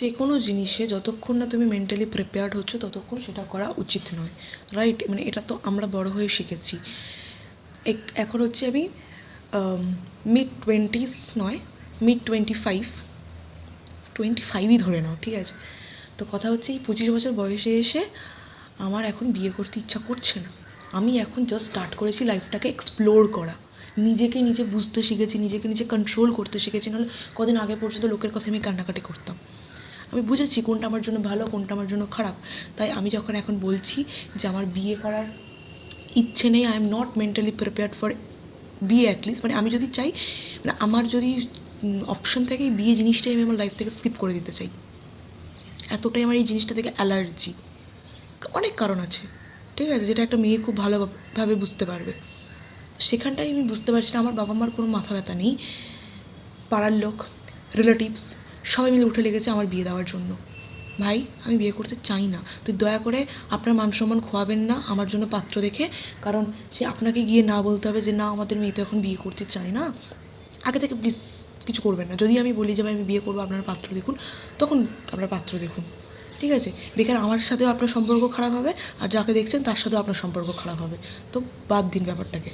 যে কোনো জিনিসে যতক্ষণ না তুমি মেন্টালি প্রিপেয়ার্ড হচ্ছ ততক্ষণ সেটা করা উচিত নয়, রাইট? মানে এটা তো আমরা বড় হয়ে শিখেছি। এখন হচ্ছে আমি মিড-20s নয়, মিড-25ই ধরে নাও, ঠিক আছে? তো কথা হচ্ছে এই 25 বছর বয়সে এসে আমার এখন বিয়ে করতে ইচ্ছা করছে না। আমি এখন জাস্ট স্টার্ট করেছি লাইফটাকে এক্সপ্লোর করা, নিজেকে নিজে বুঝতে শিখেছি, নিজেকে নিজে কন্ট্রোল করতে শিখেছি। নাহলে কদিন আগে পর্যন্ত লোকের কথা আমি কান্নাকাটি করতাম। আমি বুঝেছি কোনটা আমার জন্য ভালো, কোনটা আমার জন্য খারাপ। তাই আমি যখন এখন বলছি যে আমার বিয়ে করার ইচ্ছে নেই, I am not mentally prepared for বিয়ে অ্যাটলিস্ট, মানে আমি যদি চাই, মানে আমার যদি অপশন থাকে বিয়ে জিনিসটাই আমি আমার লাইফ থেকে স্কিপ করে দিতে চাই। এতটাই আমার এই জিনিসটা থেকে অ্যালার্জি। অনেক কারণ আছে, ঠিক আছে, যেটা একটা মেয়ে খুব ভালোভাবে বুঝতে পারবে। সেখানটাই আমি বুঝতে পারছি না আমার বাবা মার কোনো মাথা ব্যথা নেই, পাড়ার লোক, রিলেটিভস সবাই মিলে উঠে লেগেছে আমার বিয়ে দেওয়ার জন্য। ভাই আমি বিয়ে করতে চাই না, তো দয়া করে আপনার মান সম্মান খোয়াবেন না আমার জন্য পাত্র দেখে, কারণ সে আপনাকে গিয়ে না বলতে হবে যে না আমাদের মেয়ে তো এখন বিয়ে করতে চায় না। আগে থেকে প্লিজ কিছু করবেন না। যদি আমি বলি যে ভাই আমি বিয়ে করবো, আপনারা পাত্র দেখুন, তখন আপনারা পাত্র দেখুন, ঠিক আছে? বেকার আমার সাথেও আপনার সম্পর্ক খারাপ হবে, আর যাকে দেখছেন তার সাথেও আপনার সম্পর্ক খারাপ হবে। তো বাদ দিন ব্যাপারটাকে।